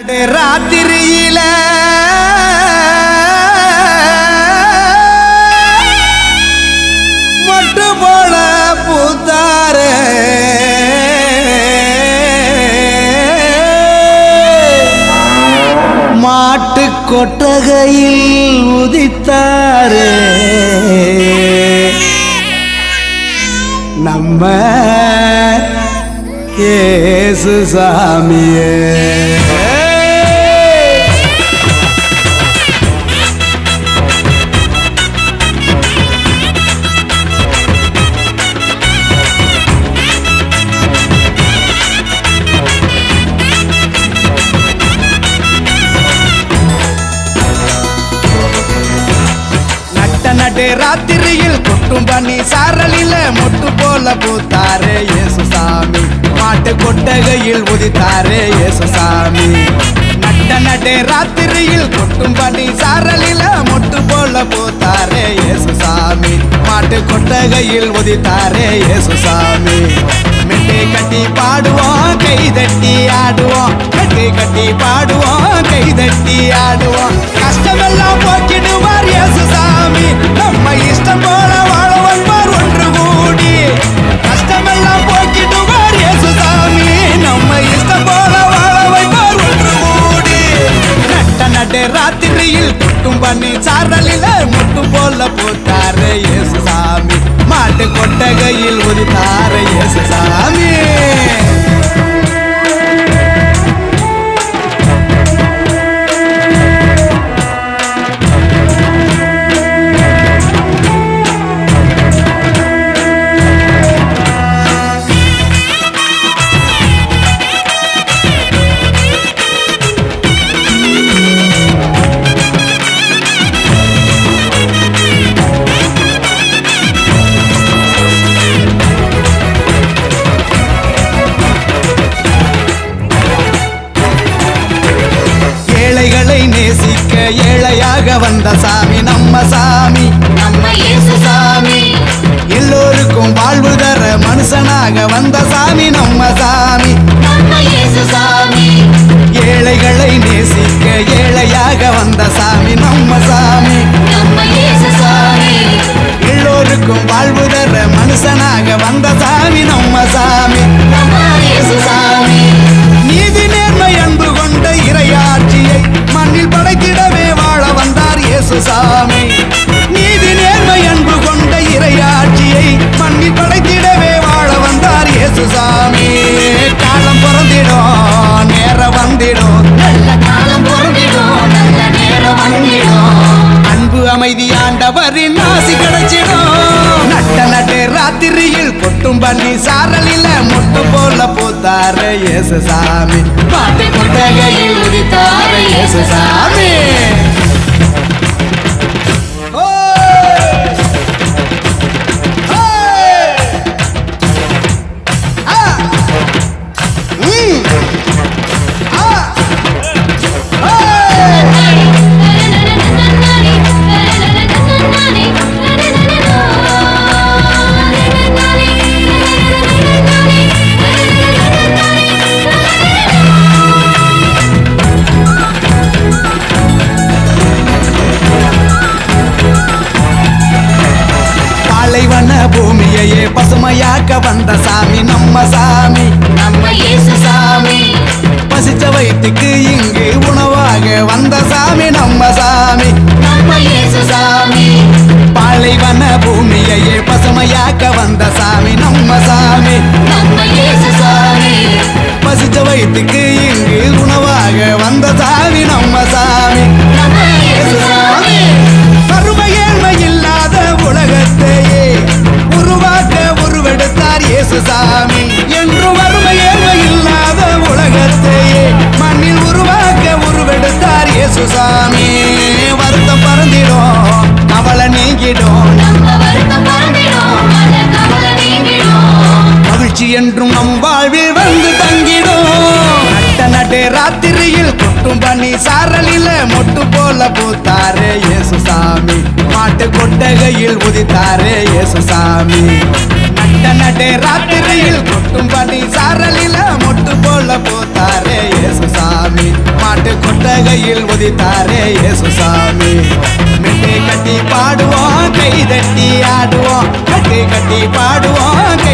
ராத்திரியில மட்டு போல பூத்தாரே மாட்டு கொட்டகையில் உதித்தாரே நம்ம இயேசு சாமியே. நடு ராத்திரியில் கொட்டும் பண்ணி சாரலில மொட்டு போல பூத்தாரே இயேசு சாமி. மாட்டு கொட்டகையில் உதித்தாரே இயேசு சாமி. நடு ராத்திரியில் கொட்டும் பண்ணி சாரலில மொட்டு போல பூத்தாரே இயேசு சாமி. மாட்டு கொட்டகையில் உதித்தாரே இயேசு சாமி. மெட்டை கட்டி பாடுவோம் கை தட்டி ஆடுவோம். மெட்டை கட்டி பாடுவோம் கை தட்டி ஆடுவோம். கஷ்டமெல்லாம் போக்கிடுவார் இயேசு சாமி. நம்ம இஷ்டம் போல வாழ வந்தார் ஒன்று கூடி. கஷ்டமெல்லாம் போக்கிடுவார் இயேசு சாமி. நம்ம இஷ்டம் போல வாழ வைப்பார் ஒன்று கூடி. நடு ராத்திரியில் கொட்டும் பண்ணி சாரலில முட்டும் போல போத்தாரு இயேசு சாமி. மாட்டு கொட்டகையில் உதித்தாரு இயேசு சாமி. நேசிக்க ஏழையாக வந்த சாமி நம்ம சாமி. நம்ம இயேசு சாமி. எல்லோருக்கும் வாழ்வு தர மனுஷனாக வந்த சாமி நம்ம சாமி. நம்ம இயேசு சாமி. ஏழைகளை நேசிக்க ஏழையாக வந்த சாமி நம்ம சாமி. நம்ம இயேசு சாமி. எல்லோருக்கும் வாழ்வு தர மனுஷனாக வந்த சாமி நம்ம சாமி. நம்ம இயேசு சாமி. நீதி நேர்மை அன்பு கொண்ட இறையாட்சியை மண்ணில் படைத்திடவே வாழ வந்தார் இயேசு சாமி. நீதி நேர்மை அன்பு கொண்ட இறையாட்சியை மண்ணில் படைத்திடவே வாழ வந்தார் இயேசு சாமி. காலம் பிறந்திடும் நேரம் வந்திடும். நல்ல காலம் பொருந்திடும் நல்ல நேரம் வந்திடும். அன்பு அமைதி ஆண்டவரின் ஆசி கிடைச்சிடும். நடு ராத்திரியில் கொட்டும் பண்ணி சாரலில முட்டு போல பூத்தாரு இயேசு சாமி. மாட்டு கொட்டகையில் உதித்தாரு இயேசு சாமி. பூமியையே பசுமையாக்க வந்த சாமி நம்ம சாமி. நம்ம இயேசு சாமி. பசிச்ச வயிற்றுக்கு இங்கு உணவாக வந்த சாமி நம்ம சாமி. நம்ம இயேசு சாமி. பாலைவன பூமியையே பசுமையாக்க வந்த சாமி நம்ம சாமி. நம்ம இயேசு சாமி. பசிச்ச வயிற்றுக்கு இங்கு உணவாக வந்த சாமி நம்ம சாமி. நம்ம இயேசு சாமி. கருமை ஏழ்மை இல்லாத உலகத்தையே உருவாக்க உருவெடுத்தார் இயேசு சாமி. என்று வறுமை ஏழ்மை இல்லாத உலகத்தையே மண்ணில் உருவாக்க உருவெடுத்தார் இயேசு சாமி. வருத்தம் பறந்திடும் கவலை நீங்கிடும். நம்ம வருத்தம் பறந்திடும் நல்ல கவலை நீங்கிடும். மகிழ்ச்சி என்றும் நம் வாழ்வில் வந்து தங்கிடும். நடு ராத்திரியில் கொட்டும் பண்ணி சாரலில மொட்டு போல பூத்தாரே இயேசு சாமி. மாட்டு கொட்டகையில் உதித்தாரே இயேசு சாமி. நடு ராத்திரியில் கொட்டும் பனி சாரலில மொட்டு போல போத்தாரே இயேசுசாமி மாட்டு கொட்டகையில் உதித்தாரே இயேசுசாமி மெட்டை கட்டி பாடுவோம் கை தட்டி ஆடுவோம் கட்டி கட்டி பாடுவோம் கை